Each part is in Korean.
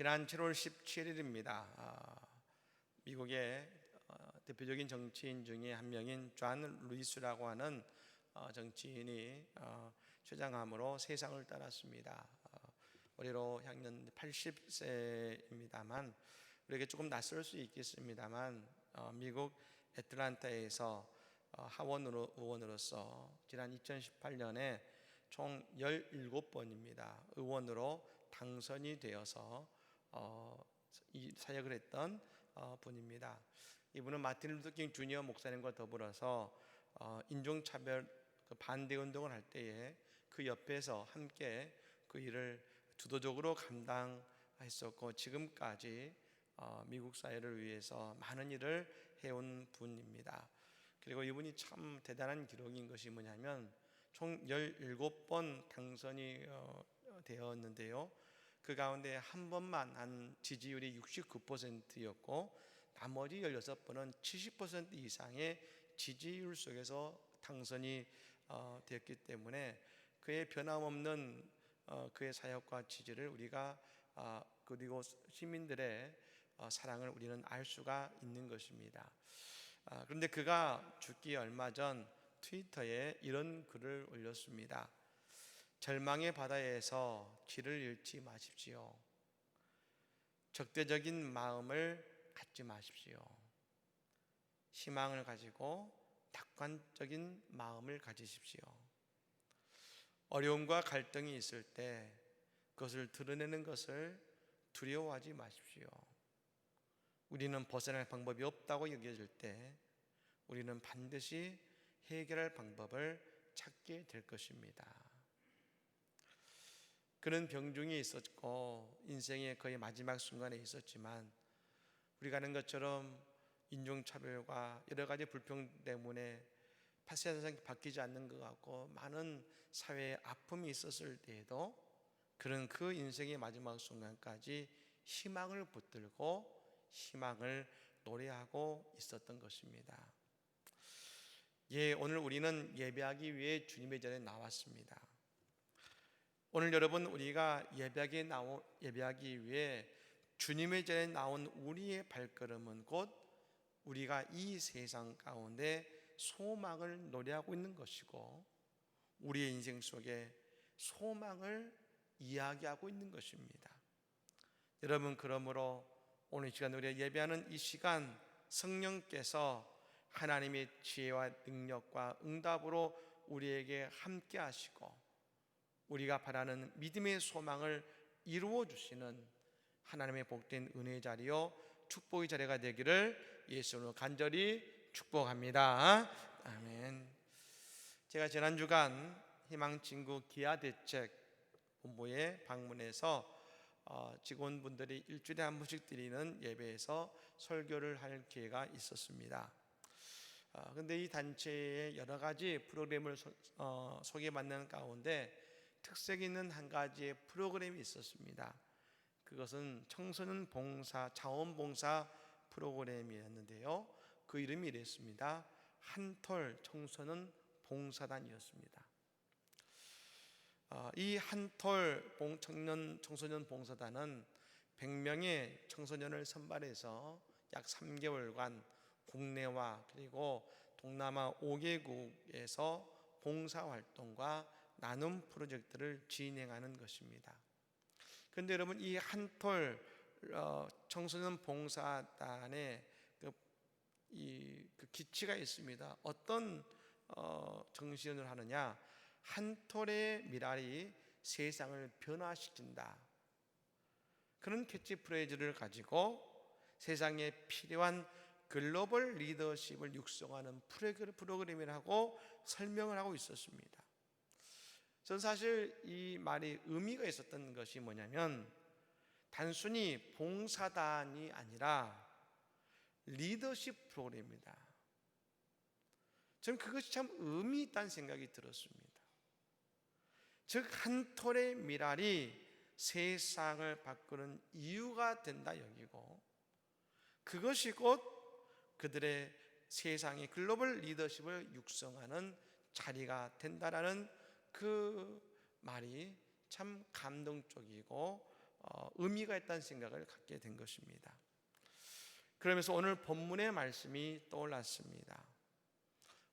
지난 7월 17일입니다. 미국의 대표적인 정치인 중에 한 명인 존 루이스라고 하는 정치인이 췌장암으로 세상을 떠났습니다. 올해로 향년 80세입니다만 우리에게 조금 낯설 수 있겠습니다만 미국 애틀랜타에서 하원 의원으로서 지난 2018년에 총 17번입니다. 의원으로 당선이 되어서 이 사역을 했던 분입니다. 이분은 마틴 루터킹 주니어 목사님과 더불어서 인종차별 반대 운동을 할 때에 그 옆에서 함께 그 일을 주도적으로 감당했었고 지금까지 미국 사회를 위해서 많은 일을 해온 분입니다. 그리고 이분이 참 대단한 기록인 것이 뭐냐면 총 17번 당선이 되었는데요. 그 가운데 한 번만 한 지지율이 69%였고 나머지 16번은 70% 이상의 지지율 속에서 당선이 되었기 때문에 그의 변함없는 그의 사역과 지지를 우리가 그리고 시민들의 사랑을 우리는 알 수가 있는 것입니다. 그런데 그가 죽기 얼마 전 트위터에 이런 글을 올렸습니다. 절망의 바다에서 길을 잃지 마십시오. 적대적인 마음을 갖지 마십시오. 희망을 가지고 낙관적인 마음을 가지십시오. 어려움과 갈등이 있을 때 그것을 드러내는 것을 두려워하지 마십시오. 우리는 벗어날 방법이 없다고 여겨질 때 우리는 반드시 해결할 방법을 찾게 될 것입니다. 그는 병중에 있었고 인생의 거의 마지막 순간에 있었지만 우리가 아는 것처럼 인종차별과 여러 가지 불평 때문에 세상이 바뀌지 않는 것 같고 많은 사회에 아픔이 있었을 때에도 그는 그 인생의 마지막 순간까지 희망을 붙들고 희망을 노래하고 있었던 것입니다. 오늘 우리는 예배하기 위해 주님의 전에 나왔습니다. 오늘 여러분 우리가 예배하기 위해 주님의 전에 나온 우리의 발걸음은 곧 우리가 이 세상 가운데 소망을 노래하고 있는 것이고 우리의 인생 속에 소망을 이야기하고 있는 것입니다. 여러분 그러므로 오늘 이 시간 우리가 예배하는 이 시간 성령께서 하나님의 지혜와 능력과 응답으로 우리에게 함께 하시고 우리가 바라는 믿음의 소망을 이루어 주시는 하나님의 복된 은혜의 자리요 축복의 자리가 되기를 예수로 간절히 축복합니다. 아멘. 제가 지난 주간 희망친구 기아대책 본부에 방문해서 직원분들이 일주일에 한 번씩 드리는 예배에서 설교를 할 기회가 있었습니다. 그런데 이 단체의 여러 가지 프로그램을 소개받는 가운데 특색 있는 한 가지의 프로그램이 있었습니다. 그것은 청소년 봉사, 자원봉사 프로그램이었는데요. 그 이름이 이랬습니다. 한톨 청소년 봉사단이었습니다. 이 한톨 청소년 봉사단은 100명의 청소년을 선발해서 약 3개월간 국내와 그리고 동남아 5개국에서 봉사활동과 나눔 프로젝트를 진행하는 것입니다. 그런데 여러분 이 한톨 청소년 봉사단의 그 기치가 있습니다. 어떤 정신을 하느냐? 한톨의 미랄이 세상을 변화시킨다. 그런 캐치프레이즈를 가지고 세상에 필요한 글로벌 리더십을 육성하는 프로그램이라고 설명을 하고 있었습니다. 전 사실 이 말이 의미가 있었던 것이 뭐냐면 단순히 봉사단이 아니라 리더십 프로그램입니다. 저는 그것이 참 의미 있다는 생각이 들었습니다. 즉 한톨의 미랄이 세상을 바꾸는 이유가 된다 여기고 그것이 곧 그들의 세상의 글로벌 리더십을 육성하는 자리가 된다라는 그 말이 참 감동적이고 의미가 있다는 생각을 갖게 된 것입니다. 그러면서 오늘 본문의 말씀이 떠올랐습니다.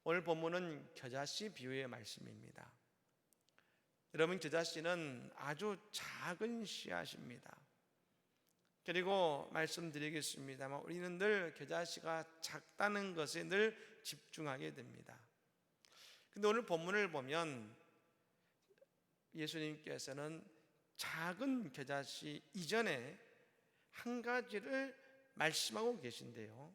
오늘 본문은 겨자씨 비유의 말씀입니다. 여러분, 겨자씨는 아주 작은 씨앗입니다. 그리고 말씀드리겠습니다만 우리는 늘 겨자씨가 작다는 것에 늘 집중하게 됩니다. 근데 오늘 본문을 보면 예수님께서는 작은 겨자씨 이전에 한 가지를 말씀하고 계신데요,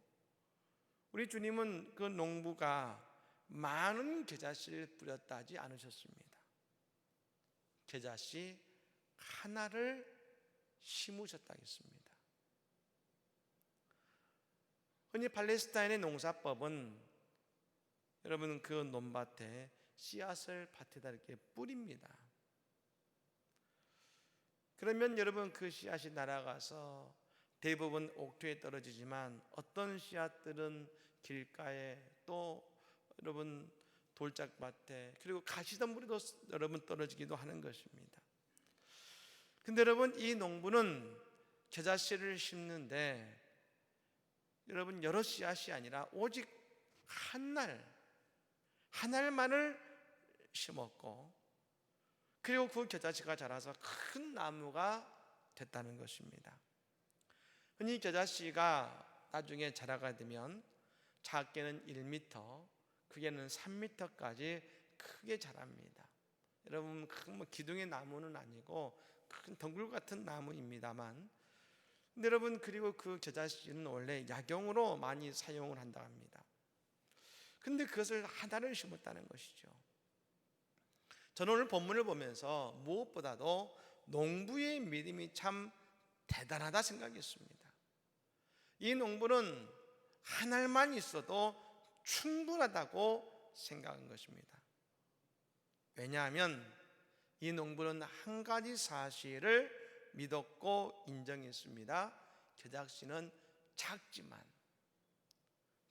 우리 주님은 그 농부가 많은 겨자씨를 뿌렸다 하지 않으셨습니다. 겨자씨 하나를 심으셨다 했습니다. 흔히 팔레스타인의 농사법은 여러분 그 논밭에 씨앗을 밭에다 이렇게 뿌립니다. 그러면 여러분 그 씨앗이 날아가서 대부분 옥토에 떨어지지만 어떤 씨앗들은 길가에, 또 여러분 돌짝밭에, 그리고 가시덤불에도 여러분 떨어지기도 하는 것입니다. 근데 여러분 이 농부는 겨자씨를 심는데 여러분 여러 씨앗이 아니라 오직 한 알만을 심었고, 그리고 그 겨자씨가 자라서 큰 나무가 됐다는 것입니다. 흔히 겨자씨가 나중에 자라가 되면 작게는 1m, 크게는 3m까지 크게 자랍니다. 여러분 큰 기둥의 나무는 아니고 큰 덩굴 같은 나무입니다만, 근데 여러분 그리고 그 겨자씨는 원래 약용으로 많이 사용을 한다 합니다. 근데 그것을 하나를 심었다는 것이죠. 저는 오늘 본문을 보면서 무엇보다도 농부의 믿음이 참 대단하다 생각했습니다. 이 농부는 한 알만 있어도 충분하다고 생각한 것입니다. 왜냐하면 이 농부는 한 가지 사실을 믿었고 인정했습니다. 겨자씨는 작지만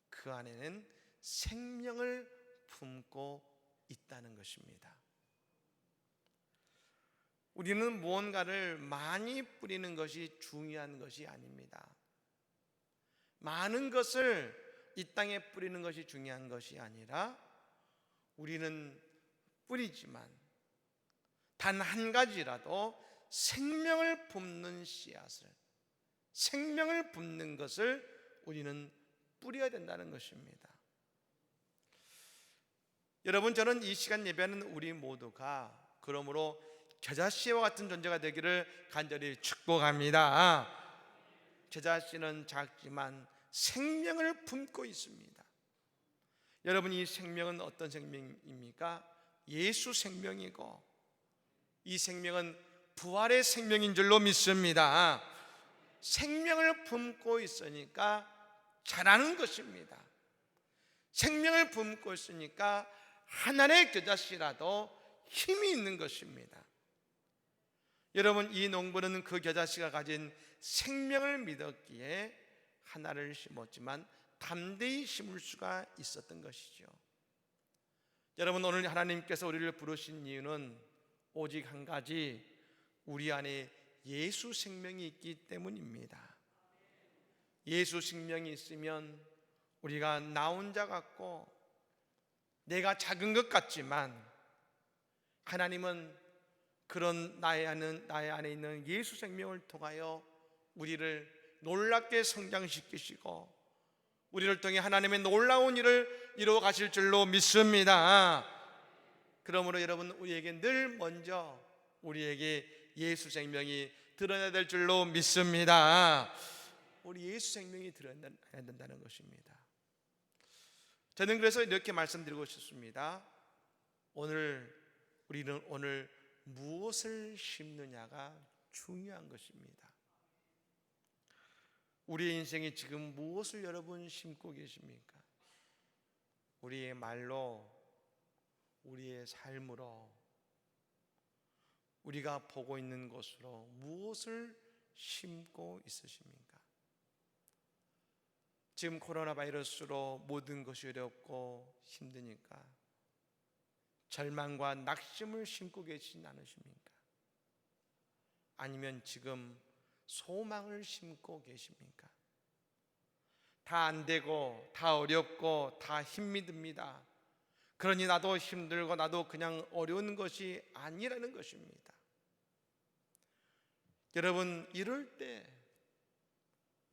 그 안에는 생명을 품고 있다는 것입니다. 우리는 무언가를 많이 뿌리는 것이 중요한 것이 아닙니다. 많은 것을 이 땅에 뿌리는 것이 중요한 것이 아니라 우리는 뿌리지만 단 한 가지라도 생명을 품는 씨앗을, 생명을 품는 것을 우리는 뿌려야 된다는 것입니다. 여러분, 저는 이 시간 예배하는 우리 모두가 그러므로 겨자씨와 같은 존재가 되기를 간절히 축복합니다. 겨자씨는 작지만 생명을 품고 있습니다. 여러분, 이 생명은 어떤 생명입니까? 예수 생명이고, 이 생명은 부활의 생명인 줄로 믿습니다. 생명을 품고 있으니까 자라는 것입니다. 생명을 품고 있으니까 하나의 겨자씨라도 힘이 있는 것입니다. 여러분, 이 농부는 그 겨자씨가 가진 생명을 믿었기에 하나를 심었지만 담대히 심을 수가 있었던 것이죠. 여러분, 오늘 하나님께서 우리를 부르신 이유는 오직 한 가지, 우리 안에 예수 생명이 있기 때문입니다. 예수 생명이 있으면 우리가 나 혼자 같고 내가 작은 것 같지만 하나님은 그런 나의 안에 있는 예수 생명을 통하여 우리를 놀랍게 성장시키시고 우리를 통해 하나님의 놀라운 일을 이루어 가실 줄로 믿습니다. 그러므로 여러분, 우리에게 늘 먼저 우리에게 예수 생명이 드러나야 될 줄로 믿습니다. 우리 예수 생명이 드러나야 된다는 것입니다. 저는 그래서 이렇게 말씀드리고 싶습니다. 우리는 오늘 무엇을 심느냐가 중요한 것입니다. 우리의 인생에 지금 무엇을 여러분 심고 계십니까? 우리의 말로, 우리의 삶으로, 우리가 보고 있는 것으로 무엇을 심고 있으십니까? 지금 코로나 바이러스로 모든 것이 어렵고 힘드니까 절망과 낙심을 심고 계시진 않으십니까? 아니면 지금 소망을 심고 계십니까? 다 안 되고 다 어렵고 다 힘이 듭니다. 그러니 나도 힘들고 나도 그냥 어려운 것이 아니라는 것입니다. 여러분, 이럴 때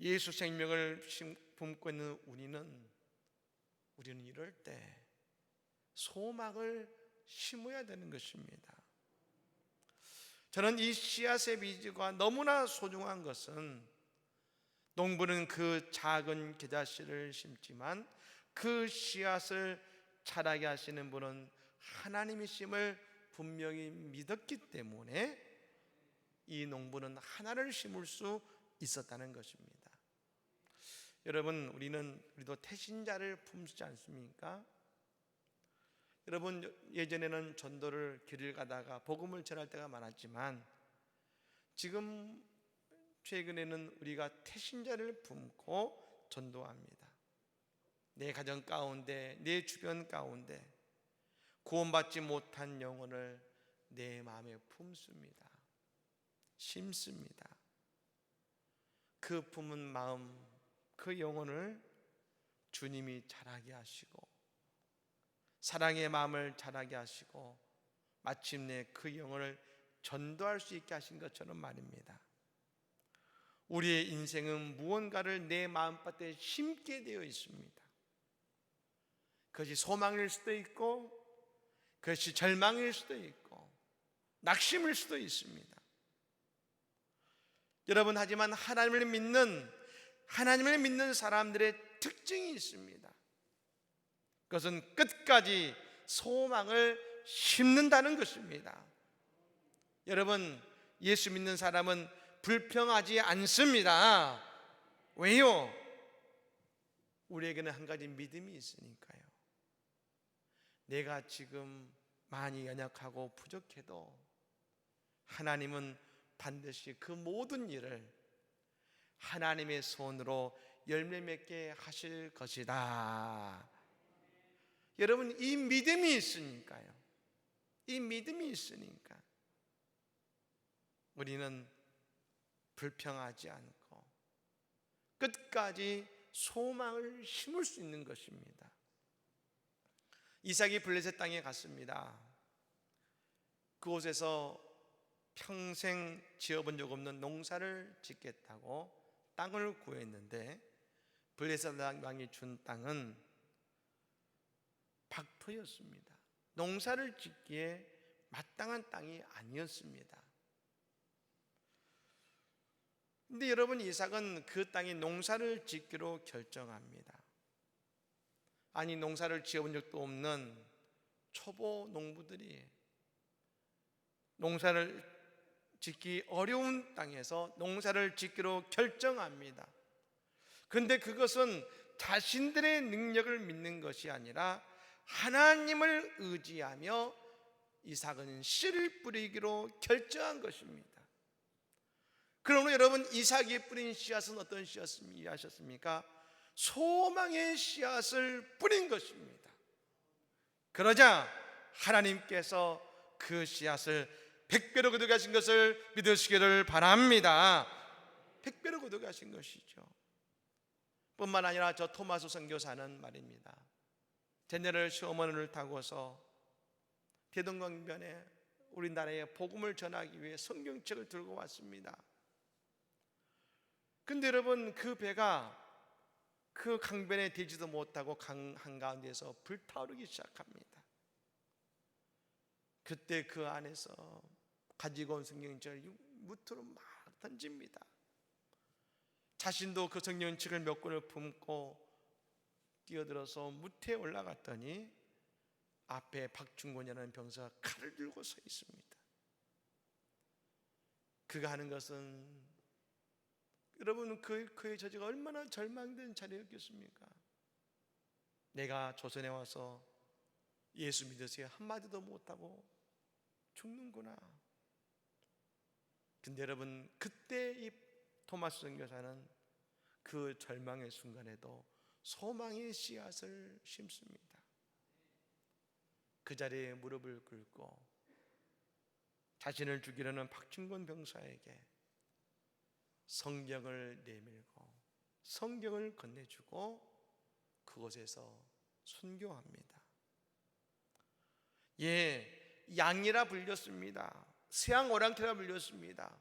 예수 생명을 품고 있는 우리는 이럴 때 소망을 심어야 되는 것입니다. 저는 이 씨앗의 비지가 너무나 소중한 것은, 농부는 그 작은 겨자씨를 심지만 그 씨앗을 자라게 하시는 분은 하나님이심을 분명히 믿었기 때문에 이 농부는 하나를 심을 수 있었다는 것입니다. 여러분, 우리도 태신자를 품지 않습니까? 여러분, 예전에는 전도를 길을 가다가 복음을 전할 때가 많았지만 지금 최근에는 우리가 태신자를 품고 전도합니다. 내 가정 가운데, 내 주변 가운데 구원받지 못한 영혼을 내 마음에 품습니다. 심습니다. 그 품은 마음, 그 영혼을 주님이 자라게 하시고 사랑의 마음을 자라게 하시고 마침내 그 영혼을 전도할 수 있게 하신 것처럼 말입니다. 우리의 인생은 무언가를 내 마음밭에 심게 되어 있습니다. 그것이 소망일 수도 있고, 그것이 절망일 수도 있고, 낙심일 수도 있습니다. 여러분, 하지만 하나님을 믿는 사람들의 특징이 있습니다. 그것은 끝까지 소망을 심는다는 것입니다. 여러분, 예수 믿는 사람은 불평하지 않습니다. 왜요? 우리에게는 한 가지 믿음이 있으니까요. 내가 지금 많이 연약하고 부족해도 하나님은 반드시 그 모든 일을 하나님의 손으로 열매 맺게 하실 것이다. 여러분, 이 믿음이 있으니까요. 이 믿음이 있으니까 우리는 불평하지 않고 끝까지 소망을 심을 수 있는 것입니다. 이삭이 블레셋 땅에 갔습니다. 그곳에서 평생 지어본 적 없는 농사를 짓겠다고 땅을 구했는데 블레셋 왕이 준 땅은 박토였습니다. 농사를 짓기에 마땅한 땅이 아니었습니다. 근데 여러분, 이삭은 그 땅에 농사를 짓기로 결정합니다. 아니, 농사를 지어본 적도 없는 초보 농부들이 농사를 짓기 어려운 땅에서 농사를 짓기로 결정합니다. 그런데 그것은 자신들의 능력을 믿는 것이 아니라 하나님을 의지하며 이삭은 씨를 뿌리기로 결정한 것입니다. 그러므로 여러분, 이삭이 뿌린 씨앗은 어떤 씨앗이었습니까? 소망의 씨앗을 뿌린 것입니다. 그러자 하나님께서 그 씨앗을 100배로 거두게 하신 것을 믿으시기를 바랍니다. 100배로 거두게 하신 것이죠. 뿐만 아니라 저 토마스 선교사는 말입니다, 제네럴 쇼머를 타고서 대동강변에 우리나라에 복음을 전하기 위해 성경책을 들고 왔습니다. 근데 여러분, 그 배가 그 강변에 대지도 못하고 강 한가운데서 불타오르기 시작합니다. 그때 그 안에서 가지고 온 성경책을 무트로 막 던집니다. 자신도 그 성경책을 몇 권을 품고 뛰어들어서 무태에 올라갔더니 앞에 박중곤이라는 병사가 칼을 들고 서 있습니다. 그가 하는 것은, 여러분, 그의 처지가 얼마나 절망된 자리였겠습니까? 내가 조선에 와서 예수 믿으세요 한마디도 못하고 죽는구나. 근데 여러분, 그때 이 토마스 선교사는 그 절망의 순간에도 소망의 씨앗을 심습니다. 그 자리에 무릎을 꿇고 자신을 죽이려는 박충근 병사에게 성경을 내밀고 성경을 건네주고 그곳에서 순교합니다. 예, 양이라 불렸습니다. 세양 오랑캐라 불렸습니다.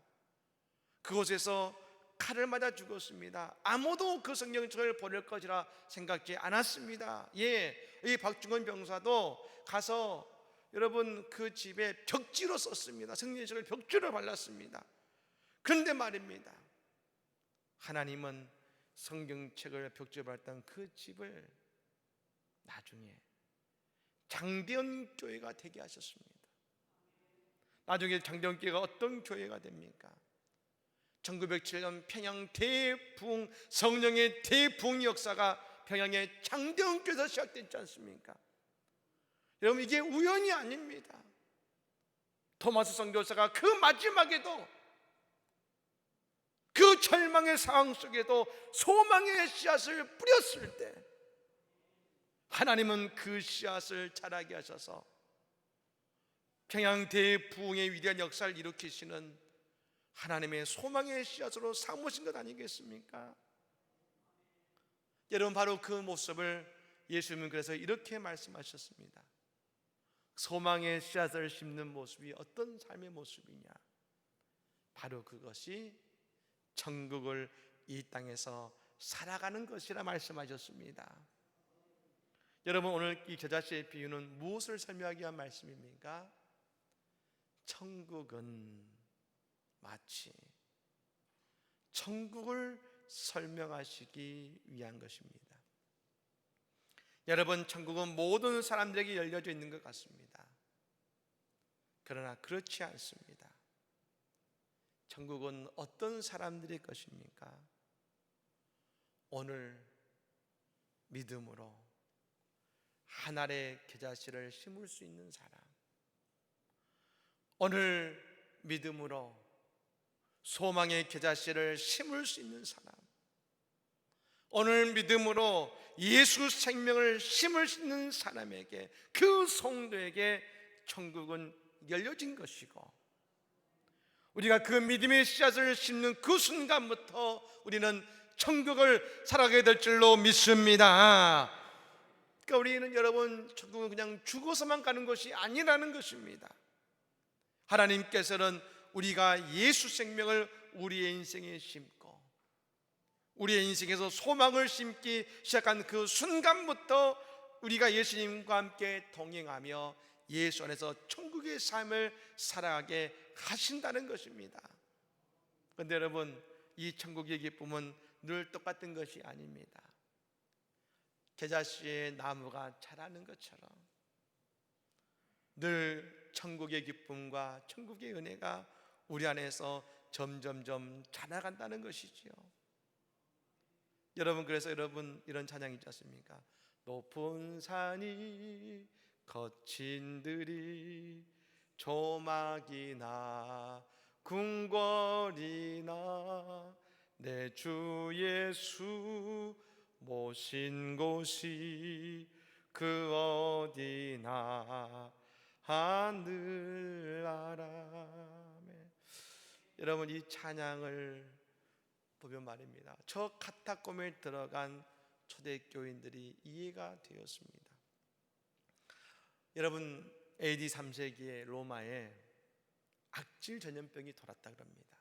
그곳에서 칼을 맞아 죽었습니다. 아무도 그 성경책을 버릴 것이라 생각지 않았습니다. 예, 이 박중원 병사도 가서 여러분 그 집에 벽지로 썼습니다. 성경책을 벽지로 발랐습니다. 그런데 말입니다, 하나님은 성경책을 벽지로 발랐던 그 집을 나중에 장대현 교회가 되게 하셨습니다. 나중에 장대현 교회가 어떤 교회가 됩니까? 1907년 평양 대부흥, 성령의 대부흥 역사가 평양의 장대현 교회에서 시작됐지 않습니까? 여러분, 이게 우연이 아닙니다. 토마스 선교사가 그 마지막에도, 그 절망의 상황 속에도 소망의 씨앗을 뿌렸을 때 하나님은 그 씨앗을 자라게 하셔서 평양 대부흥의 위대한 역사를 일으키시는 하나님의 소망의 씨앗으로 삼으신 것 아니겠습니까? 여러분, 바로 그 모습을 예수님은 그래서 이렇게 말씀하셨습니다. 소망의 씨앗을 심는 모습이 어떤 삶의 모습이냐? 바로 그것이 천국을 이 땅에서 살아가는 것이라 말씀하셨습니다. 여러분, 오늘 이 겨자씨의 비유는 무엇을 설명하기 위한 말씀입니까? 천국은 마치 천국을 설명하시기 위한 것입니다. 여러분, 천국은 모든 사람들에게 열려져 있는 것 같습니다. 그러나 그렇지 않습니다. 천국은 어떤 사람들의 것입니까? 오늘 믿음으로 한 알의 겨자씨를 심을 수 있는 사람, 오늘 믿음으로 소망의 겨자씨를 심을 수 있는 사람, 오늘 믿음으로 예수 생명을 심을 수 있는 사람에게, 그 성도에게 천국은 열려진 것이고, 우리가 그 믿음의 씨앗을 심는 그 순간부터 우리는 천국을 살아가게 될 줄로 믿습니다. 그러니까 우리는, 여러분, 천국은 그냥 죽어서만 가는 것이 아니라는 것입니다. 하나님께서는 우리가 예수 생명을 우리의 인생에 심고 우리의 인생에서 소망을 심기 시작한 그 순간부터 우리가 예수님과 함께 동행하며 예수 안에서 천국의 삶을 살아가게 하신다는 것입니다. 그런데 여러분, 이 천국의 기쁨은 늘 똑같은 것이 아닙니다. 겨자씨의 나무가 자라는 것처럼 늘 천국의 기쁨과 천국의 은혜가 우리 안에서 점점점 자라간다는 것이지요. 여러분, 그래서 여러분, 이런 찬양이 있지 않습니까? 높은 산이 거친 들이 조막이나 궁궐이나 내 주 예수 모신 곳이 그 어디나 하늘나라에. 여러분, 이 찬양을 보면 말입니다, 저 카타콤에 들어간 초대교인들이 이해가 되었습니다. 여러분, AD 3세기에 로마에 악질 전염병이 돌았다 그럽니다.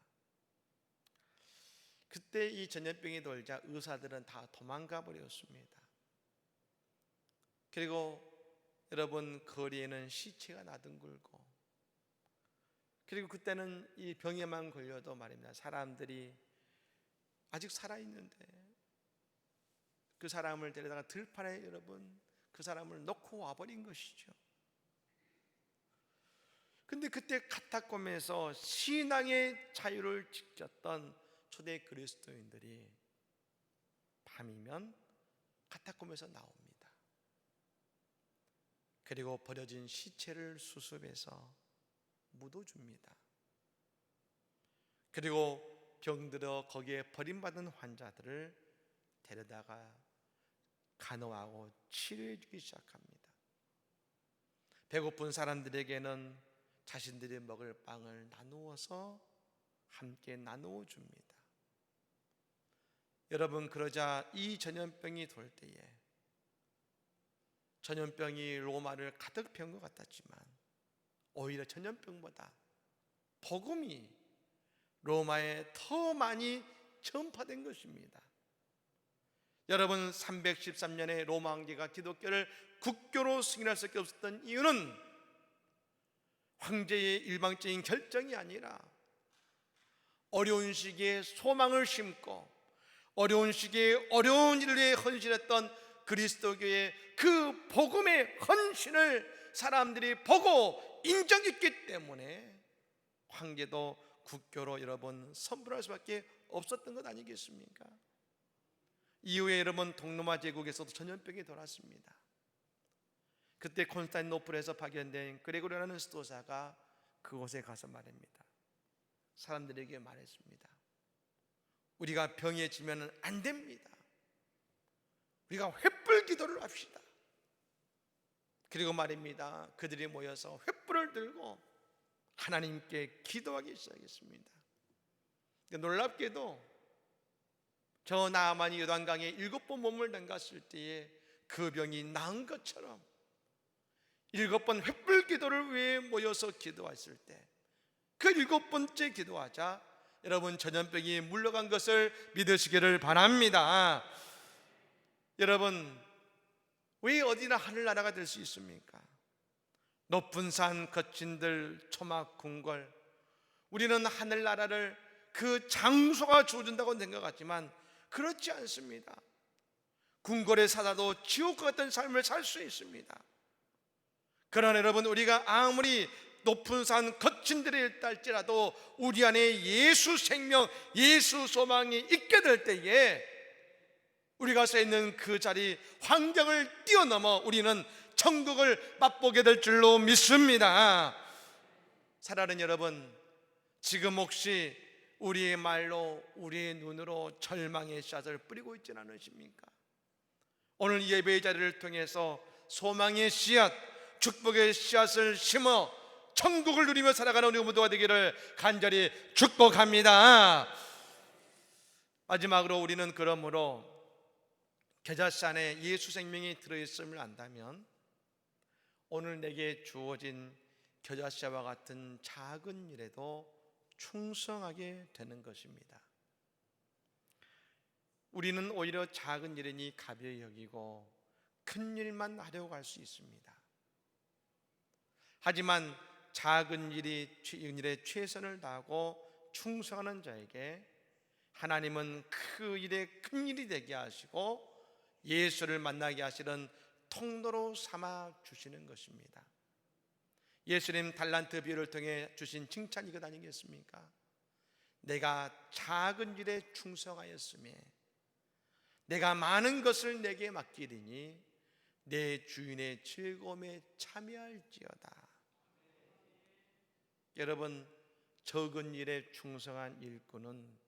그때 이 전염병이 돌자 의사들은 다 도망가 버렸습니다. 그리고 여러분, 거리에는 시체가 나뒹굴고, 그리고 그때는 이 병에만 걸려도 말입니다, 사람들이 아직 살아있는데 그 사람을 데려다가 들판에, 여러분, 그 사람을 놓고 와버린 것이죠. 근데 그때 카타콤에서 신앙의 자유를 지켰던 초대 그리스도인들이 밤이면 카타콤에서 나옵니다. 그리고 버려진 시체를 수습해서 묻어줍니다. 그리고 병들어 거기에 버림받은 환자들을 데려다가 간호하고 치료해주기 시작합니다. 배고픈 사람들에게는 자신들이 먹을 빵을 나누어서 함께 나누어 줍니다. 여러분, 그러자 이 전염병이 돌 때에 전염병이 로마를 가득 배운 것 같았지만 오히려 전염병보다 복음이 로마에 더 많이 전파된 것입니다. 여러분, 313년에 로마 황제가 기독교를 국교로 승인할 수밖에 없었던 이유는 황제의 일방적인 결정이 아니라 어려운 시기에 소망을 심고 어려운 시기에 어려운 일을 위해 헌신했던 그리스도교의 그 복음의 헌신을 사람들이 보고 인정했기 때문에 황제도 국교로 여러분 선포할 수밖에 없었던 것 아니겠습니까? 이후에 여러분 동로마 제국에서도 전염병이 돌았습니다. 그때 콘스탄티노플에서 파견된 그레고리라는 수도사가 그곳에 가서 말합니다. 사람들에게 말했습니다. 우리가 병에 지면 안 됩니다. 우리가 횃불 기도를 합시다. 그리고 말입니다. 그들이 모여서 횃불을 들고 하나님께 기도하기 시작했습니다. 놀랍게도 저 나아만이 요단강에 7번 몸을 담갔을 때에 그 병이 나은 것처럼 7번 횃불 기도를 위해 모여서 기도했을 때 그 7번째 기도하자 여러분 전염병이 물러간 것을 믿으시기를 바랍니다. 여러분, 왜 어디나 하늘나라가 될 수 있습니까? 높은 산 거친 들 초막 궁궐, 우리는 하늘나라를 그 장소가 주어준다고 생각하지만 그렇지 않습니다. 궁궐에 살아도 지옥과 같은 삶을 살 수 있습니다. 그러나 여러분, 우리가 아무리 높은 산 거친 들에 있다 할지라도 우리 안에 예수 생명, 예수 소망이 있게 될 때에 우리가 서 있는 그 자리 환경을 뛰어넘어 우리는 천국을 맛보게 될 줄로 믿습니다. 사랑하는 여러분, 지금 혹시 우리의 말로 우리의 눈으로 절망의 씨앗을 뿌리고 있지는 않으십니까? 오늘 예배의 자리를 통해서 소망의 씨앗, 축복의 씨앗을 심어 천국을 누리며 살아가는 우리 모두가 되기를 간절히 축복합니다. 마지막으로 우리는 그러므로 겨자씨 안에 예수 생명이 들어있음을 안다면 오늘 내게 주어진 겨자씨와 같은 작은 일에도 충성하게 되는 것입니다. 우리는 오히려 작은 일이니 가벼이 여기고 큰 일만 하려고 할 수 있습니다. 하지만 작은 일에 최선을 다하고 충성하는 자에게 하나님은 그 일에 큰 일이 되게 하시고 예수를 만나게 하시는 통로로 삼아 주시는 것입니다. 예수님 달란트 비유를 통해 주신 칭찬이 이것 아니겠습니까? 내가 작은 일에 충성하였으며 내가 많은 것을 내게 맡기리니 내 주인의 즐거움에 참여할지어다. 여러분, 적은 일에 충성한 일꾼은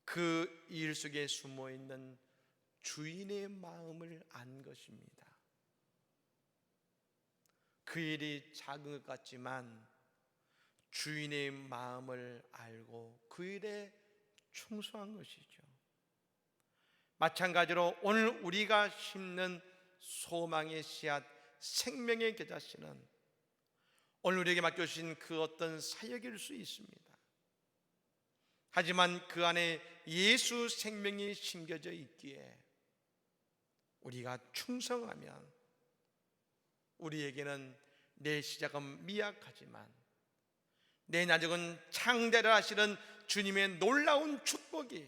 그 일 속에 숨어있는 주인의 마음을 안 것입니다. 그 일이 작은 것 같지만 주인의 마음을 알고 그 일에 충성한 것이죠. 마찬가지로 오늘 우리가 심는 소망의 씨앗, 생명의 겨자씨는 오늘 우리에게 맡겨주신 그 어떤 사역일 수 있습니다. 하지만 그 안에 예수 생명이 심겨져 있기에 우리가 충성하면 우리에게는 내 시작은 미약하지만 내 나중은 창대를 하시는 주님의 놀라운 축복이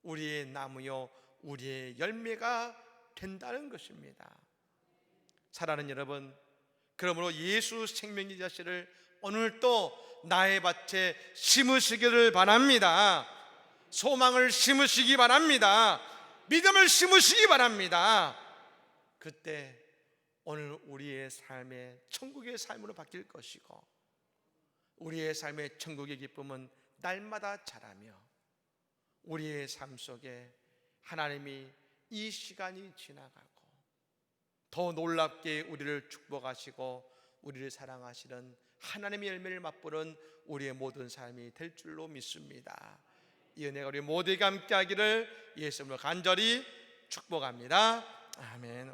우리의 나무요 우리의 열매가 된다는 것입니다. 사랑하는 여러분, 그러므로 예수 생명의 자씨를 오늘 또 나의 밭에 심으시기를 바랍니다. 소망을 심으시기 바랍니다. 믿음을 심으시기 바랍니다. 그때 오늘 우리의 삶의 천국의 삶으로 바뀔 것이고 우리의 삶의 천국의 기쁨은 날마다 자라며 우리의 삶 속에 하나님이 이 시간이 지나가고 더 놀랍게 우리를 축복하시고 우리를 사랑하시는 하나님의 열매를 맛보는 우리의 모든 삶이 될 줄로 믿습니다. 이 은혜가 우리 모두에게 함께하기를 예수 이름으로 간절히 축복합니다. 아멘.